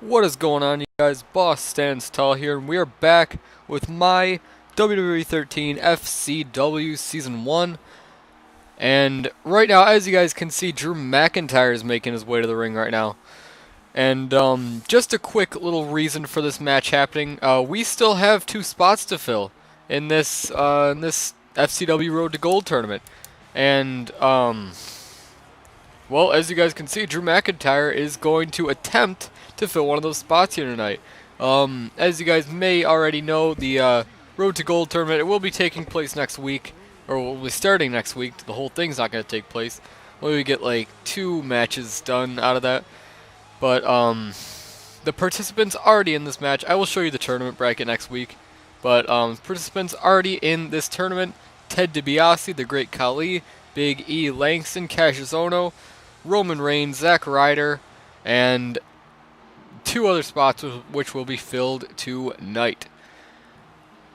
What is going on, you guys? BossStandsTall here, and we are back with my WWE 13 FCW Season 1. And right now, as you guys can see, Drew McIntyre is making his way to the ring right now. And just a quick little reason for this match happening. We still have 2 spots to fill in this FCW Road to Gold tournament. And, well, as you guys can see, Drew McIntyre is going to attempt to fill one of those spots here tonight. As you guys may already know, the Road to Gold tournament, it will be taking place next week, or will be starting next week. The whole thing's not going to take place. We get like 2 matches done out of that. But the participants already in this match, I will show you the tournament bracket next week. But participants already in this tournament: Ted DiBiase, The Great Khali, Big E Langston, Cassius Ohno, Roman Reigns, Zack Ryder, and 2 other spots which will be filled tonight.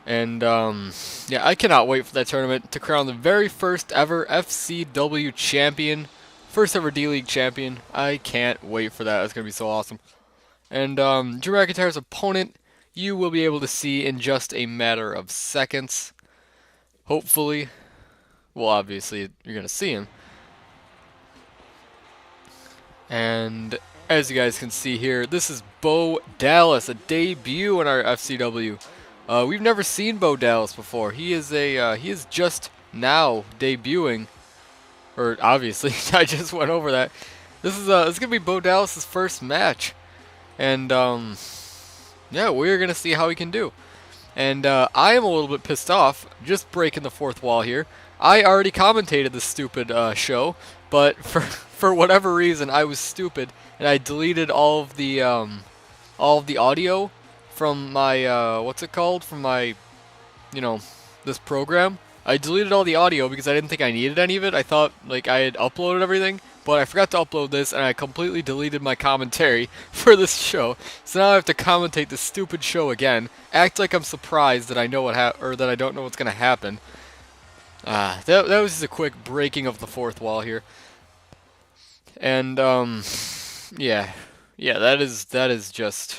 And yeah, I cannot wait for that tournament to crown the very first ever FCW champion, first ever D-League champion. I can't wait for that. It's gonna be so awesome. And Drew McIntyre's opponent, you will be able to see in just a matter of seconds. Hopefully. Well, obviously, you're gonna see him. And as you guys can see here, this is Bo Dallas, a debut in our FCW. We've never seen Bo Dallas before. He is just now debuting, or obviously I just went over that. This is gonna be Bo Dallas's first match, and yeah, we're gonna see how he can do. And I am a little bit pissed off, just breaking the fourth wall here. I already commentated this stupid show, but for whatever reason I was stupid and I deleted all of the audio from my what's it called, from my, you know, this program. I deleted all the audio because I didn't think I needed any of it. I thought like I had uploaded everything, but I forgot to upload this and I completely deleted my commentary for this show. So now I have to commentate this stupid show again, act like I'm surprised that I know or that I don't know what's gonna happen. That was just a quick breaking of the fourth wall here. And yeah, that is just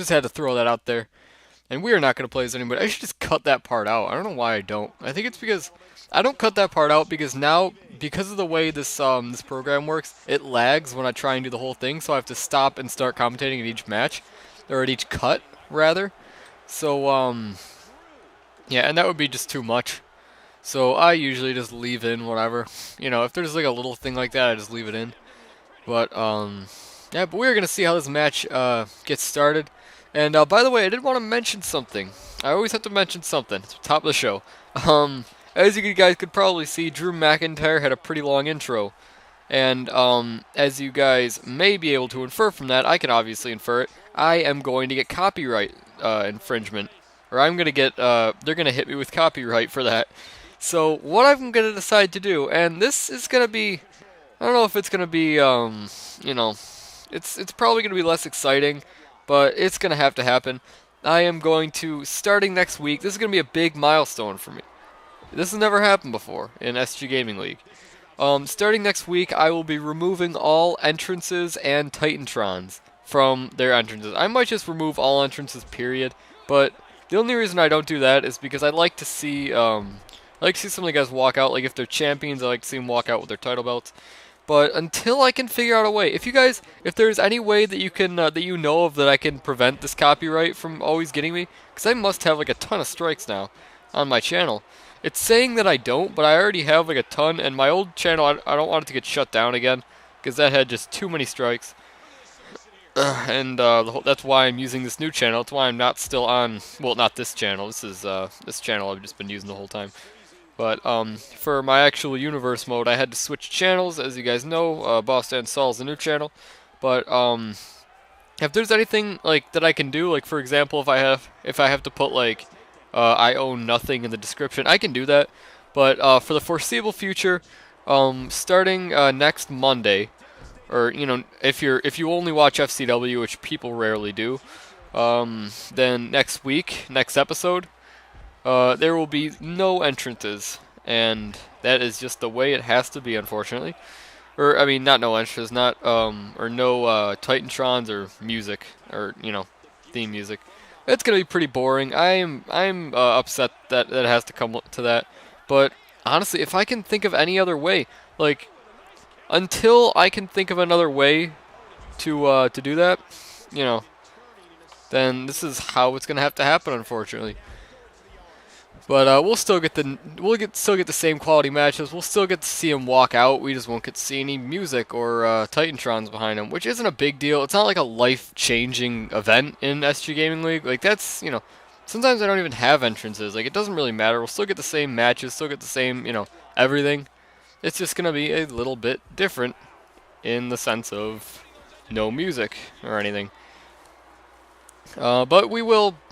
had to throw that out there. And we are not going to play as anybody. I should just cut that part out. I don't know why I don't. I think it's because I don't cut that part out because now, because of the way this this program works, it lags when I try and do the whole thing. So I have to stop and start commentating at each match, or at each cut rather. So yeah, and that would be just too much. So I usually just leave in whatever. You know, if there's like a little thing like that, I just leave it in. But yeah, but we're gonna see how this match gets started. And by the way, I did want to mention something. I always have to mention something at the top of the show. As you guys could probably see, Drew McIntyre had a pretty long intro. And as you guys may be able to infer from that, I can obviously infer it. I am going to get copyright infringement. Or I'm going to get, they're going to hit me with copyright for that. So what I'm going to decide to do, and this is going to be, I don't know if it's going to be, you know, it's probably going to be less exciting, but it's going to have to happen. I am going to, starting next week, this is going to be a big milestone for me. This has never happened before in SG Gaming League. Starting next week, I will be removing all entrances and Titantrons from their entrances. I might just remove all entrances, period, but the only reason I don't do that is because I like to see, some of the guys walk out. Like if they're champions, I like to see them walk out with their title belts. But until I can figure out a way, if there's any way that you can, that you know of, that I can prevent this copyright from always getting me, because I must have like a ton of strikes now on my channel. It's saying that I don't, but I already have like a ton, and my old channel, I don't want it to get shut down again, because that had just too many strikes. And that's why I'm using this new channel. That's why I'm not still on, well, not this channel. This is this channel I've just been using the whole time. But for my actual universe mode, I had to switch channels. As you guys know, BossStandsTall is the new channel. But if there's anything like that I can do, like for example, if I have to put like I own nothing in the description, I can do that. But for the foreseeable future, starting next Monday, or you know, if you only watch FCW, which people rarely do, then next week, next episode, there will be no entrances, and that is just the way it has to be, unfortunately. or I mean, not no entrances, not or no Titantrons or music or theme music. It's gonna be pretty boring. I'm upset that that has to come to that. But honestly, if I can think of any other way, like until I can think of another way to do that, you know, then this is how it's gonna have to happen, unfortunately. But we'll still get still get the same quality matches. We'll still get to see him walk out. We just won't get to see any music or Titantrons behind him, which isn't a big deal. It's not like a life-changing event in SG Gaming League. Like that's sometimes I don't even have entrances. Like it doesn't really matter. We'll still get the same matches, still get the same everything. It's just gonna be a little bit different in the sense of no music or anything. But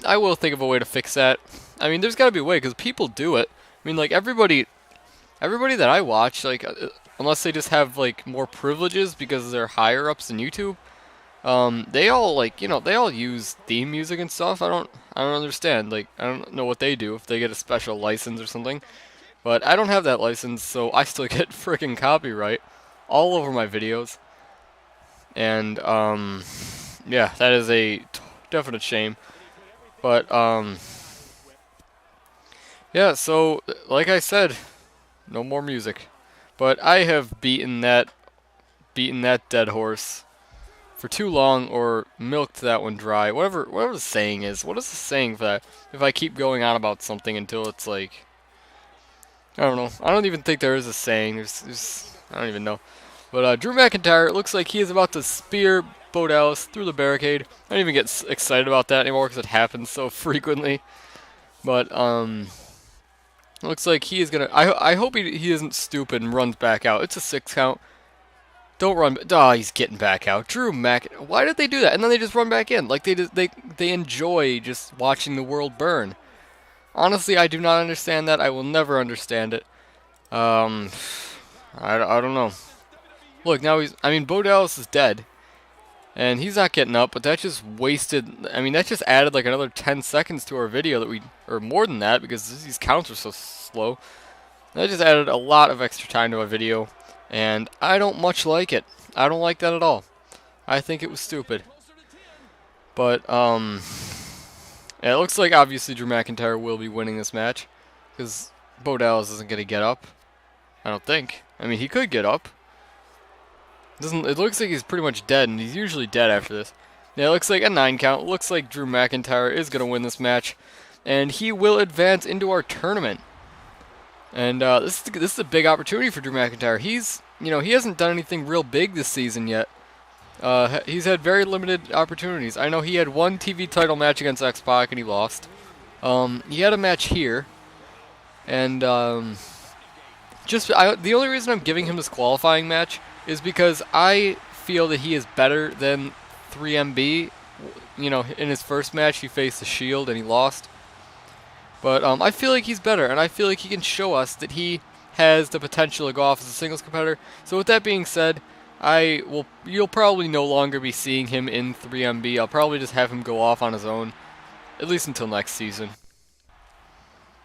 I will think of a way to fix that. I mean, there's got to be a way because people do it. I mean, like everybody that I watch, like unless they just have like more privileges because they're higher ups in YouTube, they all they all use theme music and stuff. I don't understand. Like I don't know what they do if they get a special license or something. But I don't have that license, so I still get freaking copyright all over my videos. And yeah, that is a definite shame. But yeah, so like I said, no more music. But I have beaten that dead horse for too long, or milked that one dry. Whatever the saying is. What is the saying for that? If I keep going on about something until it's like, I don't know. I don't even think there is a saying. I don't even know. But Drew McIntyre, it looks like he is about to spear Bo Dallas through the barricade. I don't even get excited about that anymore because it happens so frequently. But it looks like he is gonna. I hope he isn't stupid and runs back out. It's a 6 count. Don't run. Oh, he's getting back out. Drew Mac. Why did they do that? And then they just run back in. Like they enjoy just watching the world burn. Honestly, I do not understand that. I will never understand it. I don't know. Look, now I mean, Bo Dallas is dead. And he's not getting up, but that just wasted, I mean, that just added like another 10 seconds to our video or more than that, because these counts are so slow. That just added a lot of extra time to our video, and I don't much like it. I don't like that at all. I think it was stupid. But, yeah, it looks like obviously Drew McIntyre will be winning this match, because Bo Dallas isn't going to get up. I don't think. I mean, he could get up. It looks like he's pretty much dead, and he's usually dead after this. Yeah, it looks like a 9 count. It looks like Drew McIntyre is going to win this match, and he will advance into our tournament. And this is a big opportunity for Drew McIntyre. He hasn't done anything real big this season yet. He's had very limited opportunities. I know he had one TV title match against X-Pac, and he lost. He had a match here, and the only reason I'm giving him this qualifying match is because I feel that he is better than 3MB. In his first match, he faced the Shield and he lost. But I feel like he's better, and I feel like he can show us that he has the potential to go off as a singles competitor. So with that being said, you'll probably no longer be seeing him in 3MB. I'll probably just have him go off on his own, at least until next season.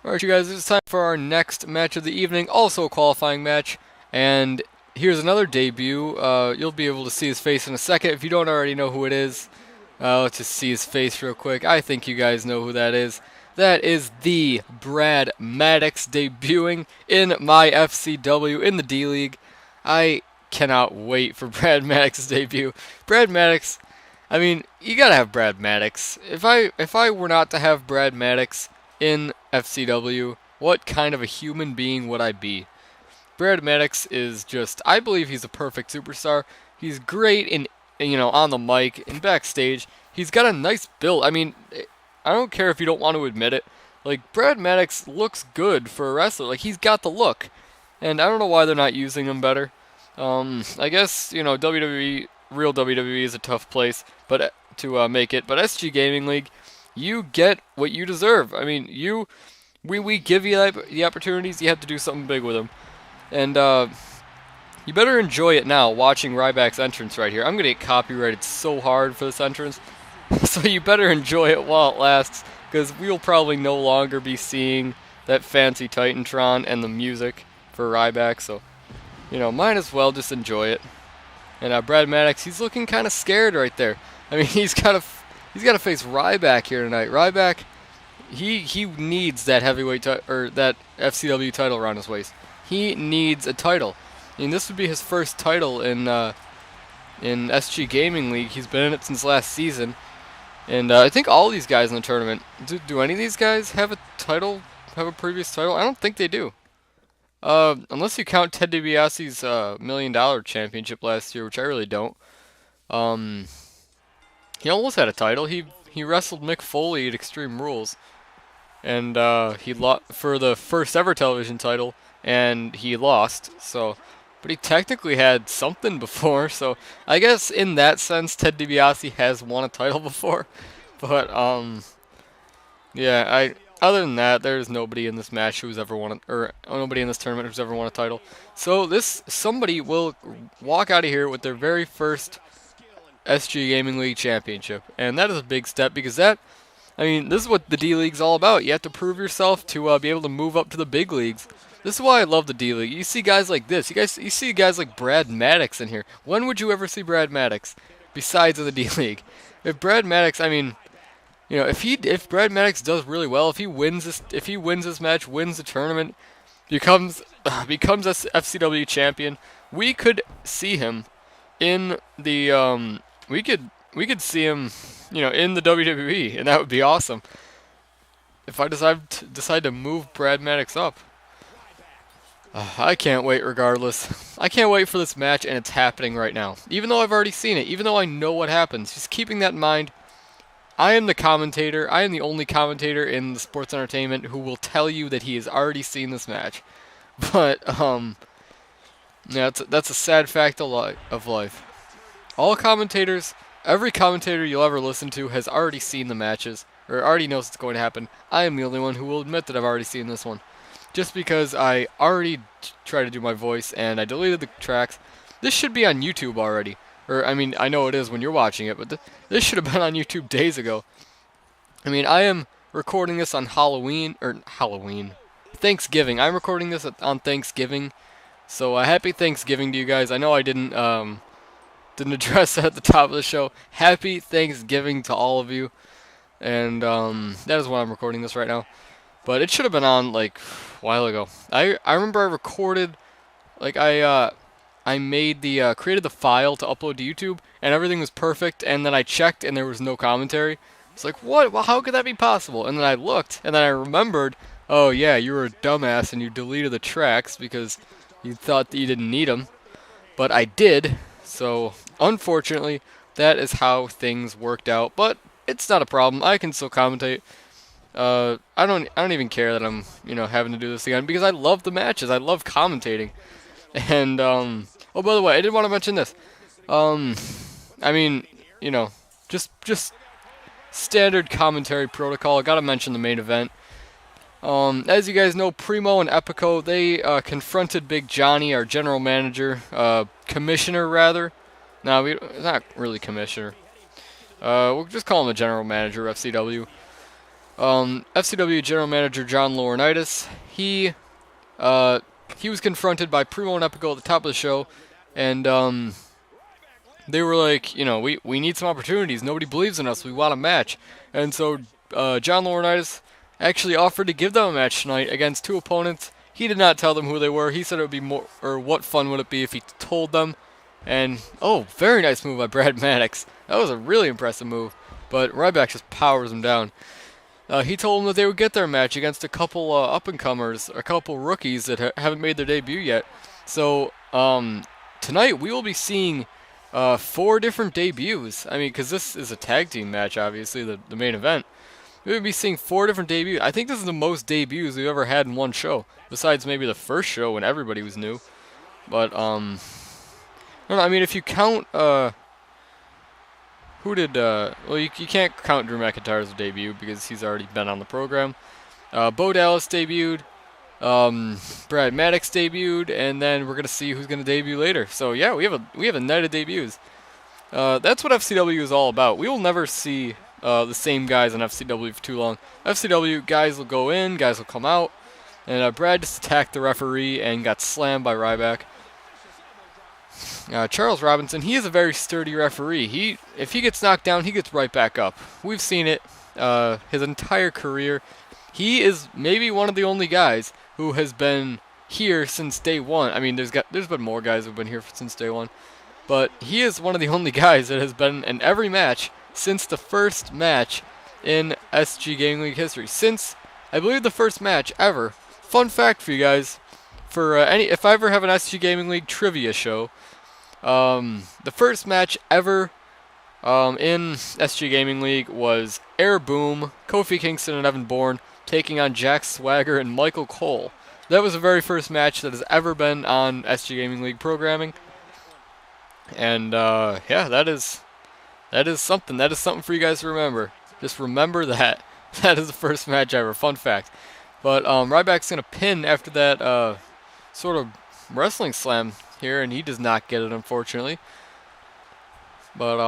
Alright, you guys, it's time for our next match of the evening, also a qualifying match, and here's another debut. You'll be able to see his face in a second if you don't already know who it is. Let's just see his face real quick. I think you guys know who that is. That is the Brad Maddox debuting in my FCW in the D-League. I cannot wait for Brad Maddox's debut. Brad Maddox, I mean, you gotta have Brad Maddox. If I were not to have Brad Maddox in FCW, what kind of a human being would I be? Brad Maddox is just, I believe he's a perfect superstar. He's great in, on the mic and backstage. He's got a nice build. I mean, I don't care if you don't want to admit it. Like, Brad Maddox looks good for a wrestler. Like, he's got the look. And I don't know why they're not using him better. I guess, WWE, real WWE is a tough place to make it. But SG Gaming League, you get what you deserve. I mean, we give you the opportunities. You have to do something big with them. And you better enjoy it now, watching Ryback's entrance right here. I'm going to get copyrighted so hard for this entrance. So you better enjoy it while it lasts, because we'll probably no longer be seeing that fancy Titantron and the music for Ryback. So you know, might as well just enjoy it. And Brad Maddox, he's looking kind of scared right there. I mean, he's got to face Ryback here tonight. Ryback, he needs that heavyweight or that FCW title around his waist. He needs a title. I mean, this would be his first title in SG Gaming League. He's been in it since last season, and I think all these guys in the tournament. Do any of these guys have a title? Have a previous title? I don't think they do. Unless you count Ted DiBiase's $1 million championship last year, which I really don't. He almost had a title. He wrestled Mick Foley at Extreme Rules, and he lost for the first ever television title, and he lost. So, but he technically had something before. So I guess in that sense, Ted DiBiase has won a title before. But yeah, other than that, there's nobody in this match who's ever won, or nobody in this tournament who's ever won a title. So somebody will walk out of here with their very first SG Gaming League championship, and that is a big step because I mean, this is what the D League's all about. You have to prove yourself to be able to move up to the big leagues. This is why I love the D League. You see guys like this. You see guys like Brad Maddox in here. When would you ever see Brad Maddox besides in the D League? If Brad Maddox, I mean, you know, if Brad Maddox does really well, if he wins this match, wins the tournament, becomes FCW champion, we could see him in the we could see him, you know, in the WWE, and that would be awesome. If I decide to move Brad Maddox up, I can't wait. Regardless, I can't wait for this match, and it's happening right now. Even though I've already seen it, even though I know what happens, just keeping that in mind. I am the commentator. I am the only commentator in the sports entertainment who will tell you that he has already seen this match. But yeah, that's a sad fact of life. All commentators, every commentator you'll ever listen to has already seen the matches, or already knows what's going to happen. I am the only one who will admit that I've already seen this one. Just because I already tried to do my voice and I deleted the tracks. This should be on YouTube already. Or, I mean, I know it is when you're watching it, but this should have been on YouTube days ago. I mean, I am recording this on Thanksgiving. I'm recording this on Thanksgiving. So, happy Thanksgiving to you guys. I know I didn't address that at the top of the show. Happy Thanksgiving to all of you. And that is why I'm recording this right now. But it should have been on like a while ago. I remember I recorded, like I made created the file to upload to YouTube, and everything was perfect. And then I checked, and there was no commentary. It's like, what? Well, how could that be possible? And then I looked, and then I remembered. Oh yeah, you were a dumbass, and you deleted the tracks because you thought that you didn't need them. But I did. So, unfortunately, that is how things worked out. But it's not a problem. I can still commentate. I don't even care that I'm, you know, having to do this again because I love the matches. I love commentating. And oh, by the way, I did want to mention this. I mean, you know, just standard commentary protocol. I got to mention the main event. As you guys know, Primo and Epico, they confronted Big Johnny, our general manager, commissioner rather. No, not really commissioner. We'll just call him the general manager of FCW. FCW general manager John Laurinaitis. He was confronted by Primo and Epico at the top of the show, and they were like, you know, we need some opportunities. Nobody believes in us. We want a match. And so John Laurinaitis actually offered to give them a match tonight against two opponents. He did not tell them who they were. He said it would be more, or what fun would it be if he told them. And, oh, very nice move by Brad Maddox. That was a really impressive move. But Ryback just powers him down. He told them that they would get their match against a couple up-and-comers, a couple rookies that haven't made their debut yet. So, tonight we will be seeing 4 different debuts. I mean, because this is a tag team match, obviously, the main event. We will be seeing 4 different debuts. I think this is the most debuts we've ever had in one show, besides maybe the first show when everybody was new. But, I don't know, I mean, if you count, who did, well, you can't count Drew McIntyre's debut because he's already been on the program. Bo Dallas debuted, Brad Maddox debuted, and then we're going to see who's going to debut later. So, yeah, we have a night of debuts. That's what FCW is all about. We will never see the same guys on FCW for too long. FCW, guys will go in, guys will come out, and Brad just attacked the referee and got slammed by Ryback. Charles Robinson, he is a very sturdy referee. If he gets knocked down, he gets right back up. We've seen it his entire career. He is maybe one of the only guys who has been here since day one. I mean, there's been more guys who've been here since day one, but he is one of the only guys that has been in every match since the first match in SG Gaming League history. Since, I believe, the first match ever. Fun fact for you guys, for if I ever have an SG Gaming League trivia show, the first match ever in SG Gaming League was Air Boom, Kofi Kingston, and Evan Bourne taking on Jack Swagger and Michael Cole. That was the very first match that has ever been on SG Gaming League programming. And yeah, that is something. That is something for you guys to remember. Just remember that. That is the first match ever. Fun fact. But Ryback's going to pin after that sort of wrestling slam here, and he does not get it, unfortunately. But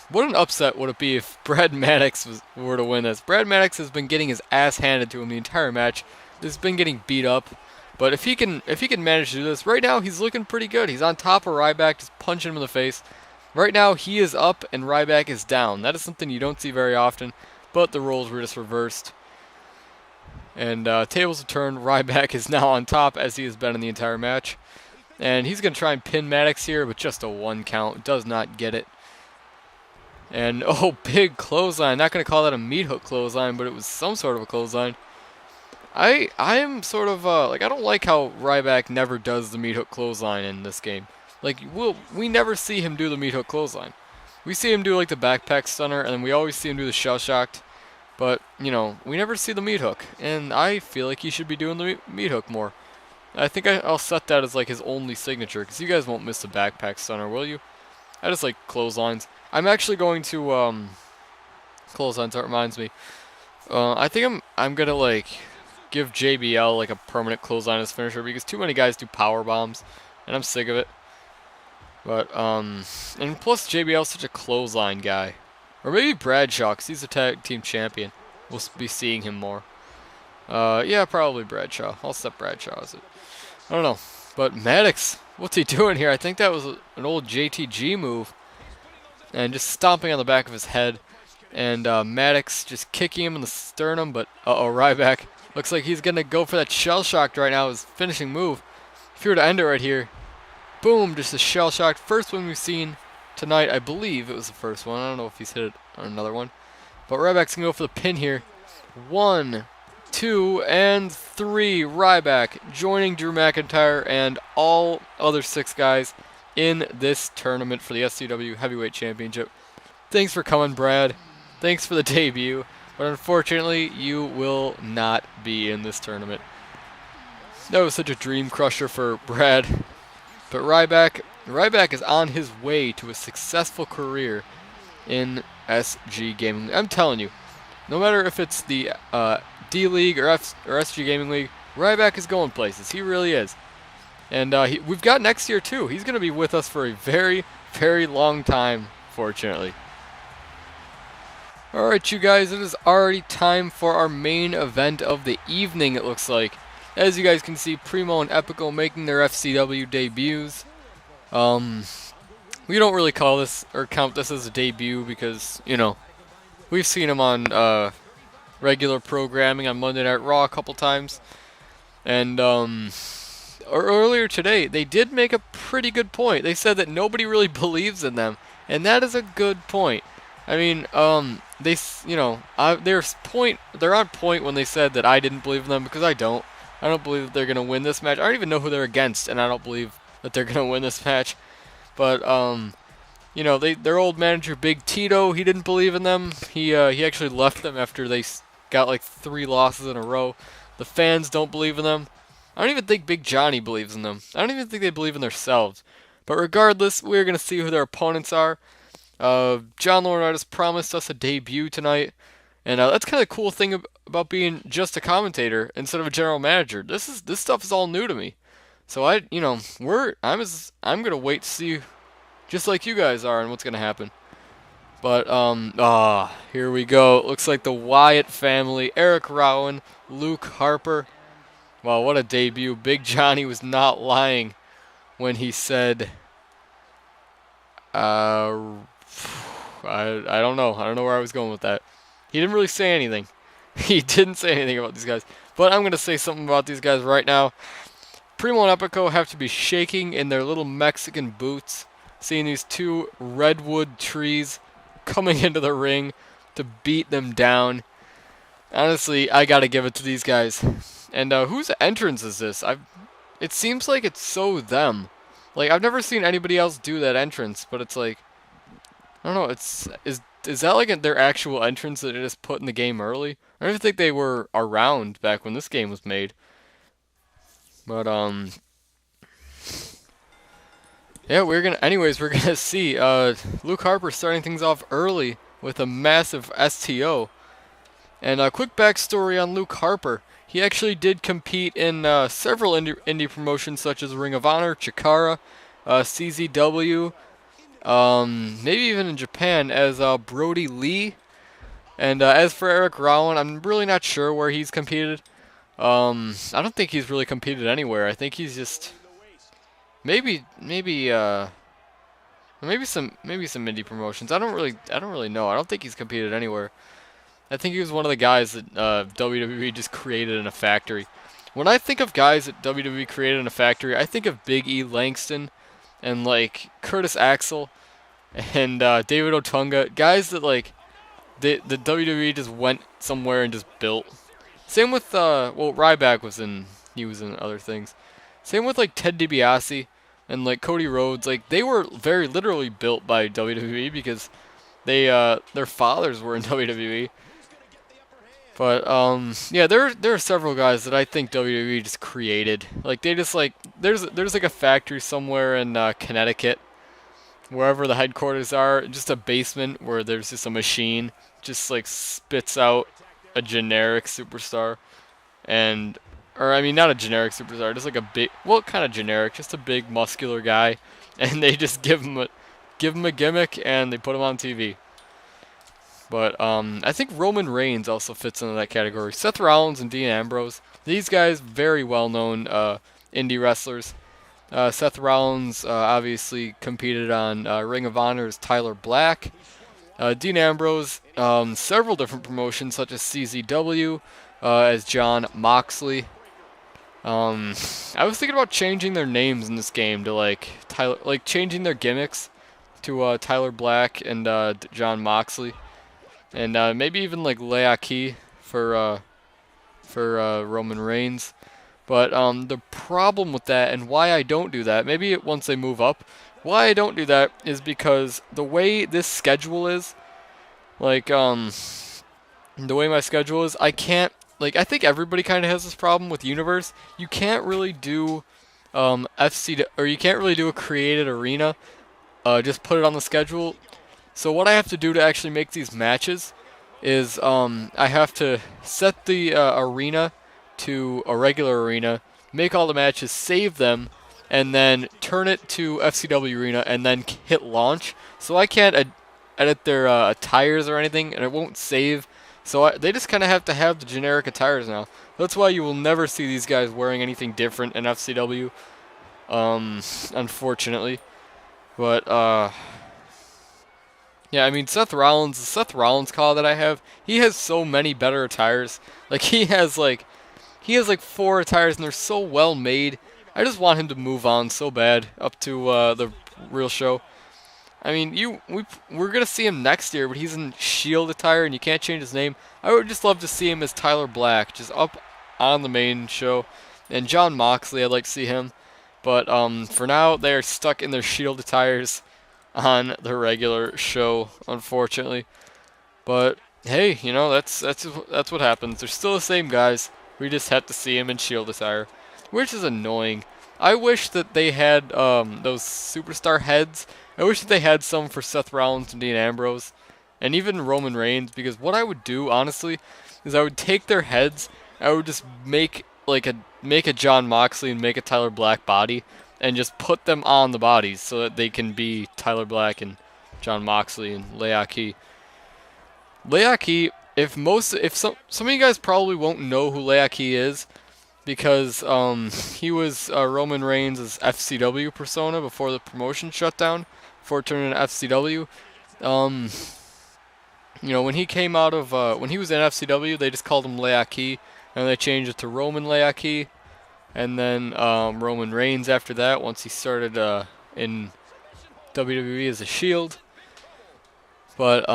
what an upset would it be if Brad Maddox were to win this. Brad Maddox has been getting his ass handed to him the entire match. He's been getting beat up. But if he can manage to do this, right now he's looking pretty good. He's on top of Ryback, just punching him in the face. Right now he is up and Ryback is down. That is something you don't see very often, but the roles were just reversed. And tables have turned. Ryback is now on top, as he has been in the entire match. And he's going to try and pin Maddox here, but just a 1 count. Does not get it. And, oh, big clothesline. Not going to call that a meat hook clothesline, but it was some sort of a clothesline. I am sort of, I don't like how Ryback never does the meat hook clothesline in this game. Like, we never see him do the meat hook clothesline. We see him do, like, the backpack stunner, and then we always see him do the shell shocked. But, you know, we never see the meat hook. And I feel like he should be doing the meat hook more. I think I'll set that as, like, his only signature, because you guys won't miss the backpack stunner, will you? I just like clotheslines. I'm actually going to, clotheslines, that reminds me. I think I'm gonna, like, give JBL, like, a permanent clothesline as finisher, because too many guys do power bombs, and I'm sick of it. But, and plus JBL's such a clothesline guy. Or maybe Bradshaw, because he's a tag team champion. We'll be seeing him more. Yeah, probably Bradshaw. I'll set Bradshaw as it. I don't know. But Maddox, what's he doing here? I think that was an old JTG move. And just stomping on the back of his head. And Maddox just kicking him in the sternum, but uh-oh, Ryback. Looks like he's going to go for that shell shocked right now, his finishing move. If you were to end it right here, boom, just a shell shocked. First one we've seen tonight, I believe it was the first one. I don't know if he's hit it on another one. But Ryback's going to go for the pin here. 1, 2, and 3. Ryback joining Drew McIntyre and all other 6 guys in this tournament for the FCW Heavyweight Championship. Thanks for coming, Brad. Thanks for the debut. But unfortunately, you will not be in this tournament. That was such a dream crusher for Brad. But Ryback is on his way to a successful career in SG Gaming. I'm telling you, no matter if it's the D League or SG Gaming League, Ryback is going places. He really is. And we've got next year too. He's going to be with us for a very, very long time, fortunately. Alright, you guys, it is already time for our main event of the evening, it looks like. As you guys can see, Primo and Epico making their FCW debuts. We don't really call this or count this as a debut because, you know, we've seen them on regular programming on Monday Night Raw a couple times. And earlier today, they did make a pretty good point. They said that nobody really believes in them, and that is a good point. I mean, they're on point when they said that I didn't believe in them, because I don't. I don't believe that they're going to win this match. I don't even know who they're against, and I don't believe that they're going to win this match. But, you know, their old manager, Big Tito, he didn't believe in them. He actually left them after they got like 3 losses in a row. The fans don't believe in them. I don't even think Big Johnny believes in them. I don't even think they believe in themselves. But regardless, we're going to see who their opponents are. John Laurinaitis promised us a debut tonight, and that's kind of the cool thing about being just a commentator instead of a general manager. This stuff is all new to me, so I'm gonna wait to see, just like you guys are, and what's gonna happen. But here we go. It looks like the Wyatt family: Eric Rowan, Luke Harper. Wow, what a debut! Big Johnny was not lying when he said Uh, I don't know. I don't know where I was going with that. He didn't really say anything. He didn't say anything about these guys. But I'm going to say something about these guys right now. Primo and Epico have to be shaking in their little Mexican boots, seeing these two redwood trees coming into the ring to beat them down. Honestly, I got to give it to these guys. And whose entrance is this? It seems like it's so them. Like, I've never seen anybody else do that entrance, but it's like, I don't know, is that like their actual entrance that they just put in the game early? I don't even think they were around back when this game was made. But, yeah, anyways, we're gonna see, Luke Harper starting things off early with a massive STO. And a quick backstory on Luke Harper. He actually did compete in several indie promotions such as Ring of Honor, Chikara, CZW, maybe even in Japan as Brody Lee. And as for Eric Rowan, I'm really not sure where he's competed. I don't think he's really competed anywhere. I think he's just maybe some indie promotions. I don't really know. I don't think he's competed anywhere. I think he was one of the guys that WWE just created in a factory. When I think of guys that WWE created in a factory, I think of Big E Langston and like Curtis Axel and David Otunga, guys that like the WWE just went somewhere and just built. Same with well, Ryback was in other things. Same with like Ted DiBiase and like Cody Rhodes. Like they were very literally built by WWE because they their fathers were in WWE. But yeah, there are several guys that I think WWE just created. Like they just like there's like a factory somewhere in Connecticut, wherever the headquarters are, just a basement where there's just a machine just like spits out a generic superstar, or I mean not a generic superstar, just like a big, well, kind of generic, just a big muscular guy, and they just give him a gimmick and they put him on TV. But I think Roman Reigns also fits into that category. Seth Rollins and Dean Ambrose. These guys, very well-known indie wrestlers. Seth Rollins obviously competed on Ring of Honor as Tyler Black. Dean Ambrose, several different promotions such as CZW as Jon Moxley. I was thinking about changing their names in this game to like changing their gimmicks to Tyler Black and Jon Moxley. And maybe even like Leaki for Roman Reigns. But the problem with that and why I don't do that, maybe once they move up, why I don't do that is because the way this schedule is, like the way my schedule is, I can't, like, I think everybody kind of has this problem with Universe. You can't really do or you can't really do a created arena, just put it on the schedule. So what I have to do to actually make these matches is I have to set the arena to a regular arena, make all the matches, save them, and then turn it to FCW arena and then hit launch. So I can't edit their attires or anything, and it won't save. So they just kind of have to have the generic attires now. That's why you will never see these guys wearing anything different in FCW, unfortunately. But yeah, I mean, the Seth Rollins call that I have, he has so many better attires. Like, he has like 4 attires, and they're so well made. I just want him to move on so bad up to the real show. I mean, we're gonna see him next year, but he's in Shield attire, and you can't change his name. I would just love to see him as Tyler Black, just up on the main show. And Jon Moxley, I'd like to see him. But for now, they are stuck in their Shield attires on the regular show, unfortunately. But hey, you know, that's what happens. They're still the same guys. We just have to see him in Shield attire, which is annoying. I wish that they had those superstar heads. I wish that they had some for Seth Rollins and Dean Ambrose, and even Roman Reigns. Because what I would do, honestly, is I would take their heads. I would just make a Jon Moxley and make a Tyler Black body, and just put them on the bodies so that they can be Tyler Black and Jon Moxley and Leaki. If some of you guys probably won't know who Leaki is, because he was Roman Reigns' FCW persona before the promotion shut down before turning to FCW. You know, when he came out of when he was in FCW, they just called him Leaki, and they changed it to Roman Leaki, and then Roman Reigns after that. Once he started in WWE as a Shield, but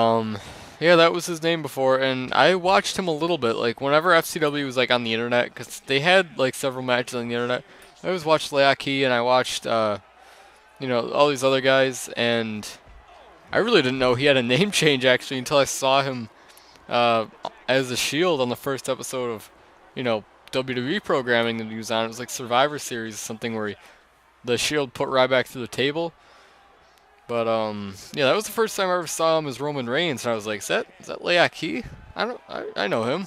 yeah, that was his name before, and I watched him a little bit. Like whenever FCW was like on the internet, because they had like several matches on the internet. I always watched Leaki, and I watched you know, all these other guys, and I really didn't know he had a name change actually until I saw him as a Shield on the first episode of, you know, WWE programming that he was on. It was like Survivor Series, something where the Shield put Ryback through the table. But yeah, that was the first time I ever saw him as Roman Reigns, and I was like, is that Leaki? I know him.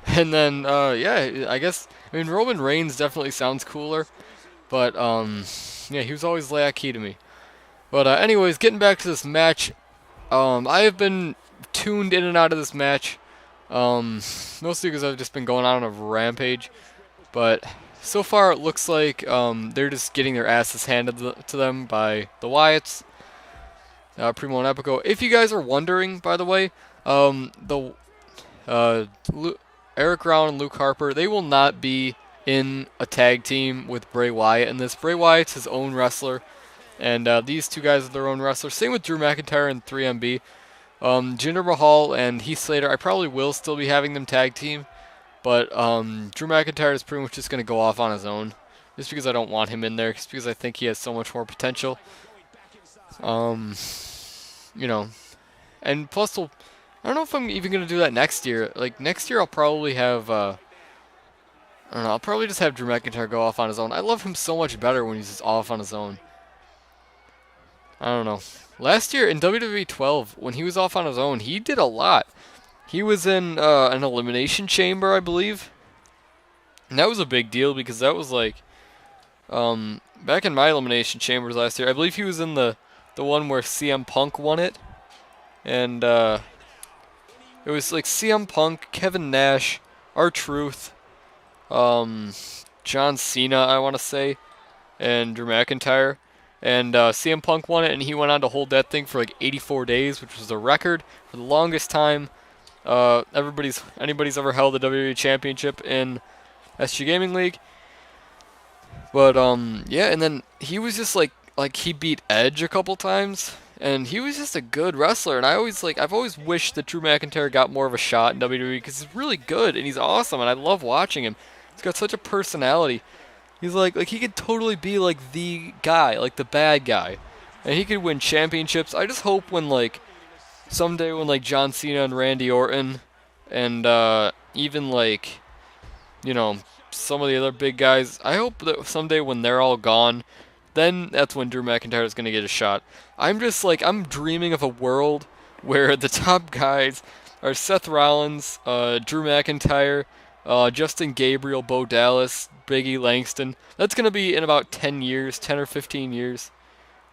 And then yeah, I guess Roman Reigns definitely sounds cooler, but yeah, he was always Leaki to me. But anyways, getting back to this match, I have been tuned in and out of this match, mostly because I've just been going on a rampage. But so far, it looks like they're just getting their asses handed to them by the Wyatts, Primo and Epico. If you guys are wondering, by the way, Eric Rowan and Luke Harper, they will not be in a tag team with Bray Wyatt in this. Bray Wyatt's his own wrestler, and these two guys are their own wrestlers. Same with Drew McIntyre and 3MB. Jinder Mahal and Heath Slater, I probably will still be having them tag team, but Drew McIntyre is pretty much just going to go off on his own, just because I don't want him in there, just because I think he has so much more potential. You know, and plus, I don't know if I'm even going to do that next year. Like, next year I'll probably have, I don't know, I'll probably just have Drew McIntyre go off on his own. I love him so much better when he's just off on his own. I don't know. Last year in WWE 12, when he was off on his own, he did a lot. He was in an Elimination Chamber, I believe. And that was a big deal because that was like, back in my Elimination Chambers last year, I believe he was in the one where CM Punk won it. And it was like CM Punk, Kevin Nash, R-Truth, John Cena, I want to say, and Drew McIntyre. And CM Punk won it, and he went on to hold that thing for like 84 days, which was a record for the longest time anybody's ever held the WWE Championship in SG Gaming League. But yeah, and then he was just like he beat Edge a couple times, and he was just a good wrestler. And I've always wished that Drew McIntyre got more of a shot in WWE because he's really good and he's awesome, and I love watching him. He's got such a personality. He's like he could totally be like the guy, like the bad guy, and he could win championships. I just hope when like someday when like John Cena and Randy Orton and even like, you know, some of the other big guys, I hope that someday when they're all gone, then that's when Drew McIntyre is gonna get a shot. I'm dreaming of a world where the top guys are Seth Rollins, Drew McIntyre, Justin Gabriel, Bo Dallas, Big E Langston. That's going to be in about 10 years, 10 or 15 years.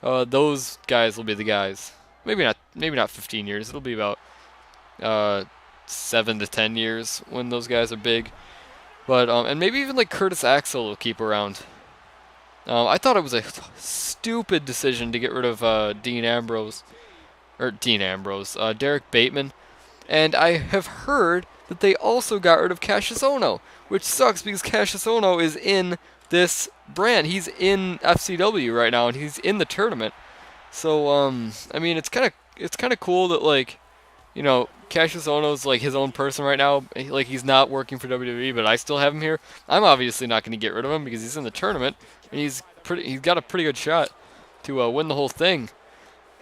Those guys will be the guys. Maybe not 15 years. It'll be about 7 to 10 years when those guys are big. But and maybe even like Curtis Axel will keep around. I thought it was a stupid decision to get rid of Derek Bateman. And I have heard that they also got rid of Cassius Ohno, which sucks because Cassius Ohno is in this brand. He's in FCW right now, and he's in the tournament. So, I mean, it's kind of cool that, like, you know, Cassius Ohno's like his own person right now. Like, he's not working for WWE, but I still have him here. I'm obviously not going to get rid of him because he's in the tournament, and he's got a pretty good shot to win the whole thing.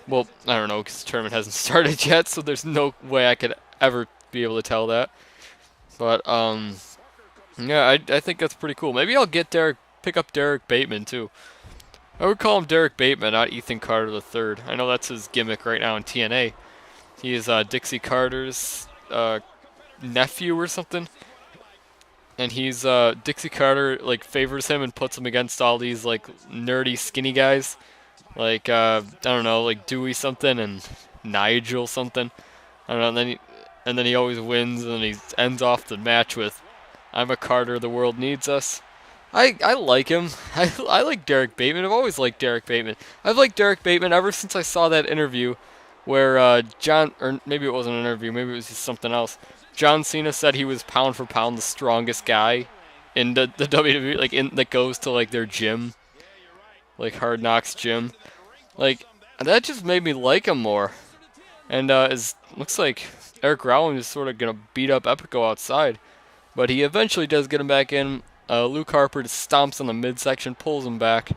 Well, I don't know, because the tournament hasn't started yet, so there's no way I could ever be able to tell that. But, yeah, I think that's pretty cool. Maybe I'll pick up Derek Bateman, too. I would call him Derek Bateman, not Ethan Carter III. I know that's his gimmick right now in TNA. He is Dixie Carter's nephew or something. And he's, Dixie Carter, like, favors him and puts him against all these, like, nerdy, skinny guys. Like, I don't know, like Dewey something and Nigel something. I don't know, and then he always wins, and then he ends off the match with, "I'm a Carter, the world needs us." I like him. I like Derek Bateman. I've always liked Derek Bateman. I've liked Derek Bateman ever since I saw that interview where John, or maybe it wasn't an interview, maybe it was just something else. John Cena said he was pound for pound the strongest guy in the WWE, like that goes to like their gym, like Hard Knocks gym. Like that just made me like him more. And looks like Eric Rowan is sort of gonna beat up Epico outside, but he eventually does get him back in. Luke Harper just stomps on the midsection, pulls him back,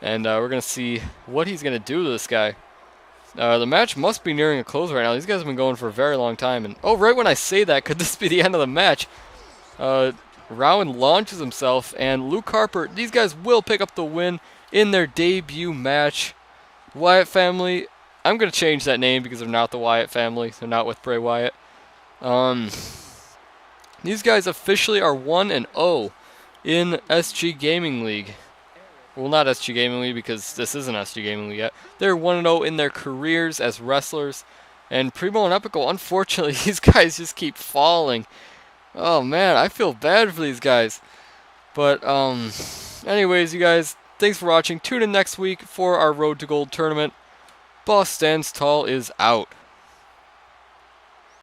and we're gonna see what he's gonna do to this guy. The match must be nearing a close right now. These guys have been going for a very long time, and oh, right when I say that, could this be the end of the match? Rowan launches himself, and Luke Harper. These guys will pick up the win in their debut match. Wyatt family. I'm gonna change that name because they're not the Wyatt family. They're not with Bray Wyatt. These guys officially are 1-0 in SG Gaming League. Well, not SG Gaming League because this isn't SG Gaming League yet. They're 1-0 in their careers as wrestlers. And Primo and Epico, unfortunately, these guys just keep falling. Oh man, I feel bad for these guys. But anyways, you guys, thanks for watching. Tune in next week for our Road to Gold tournament. Boss Stands Tall is out.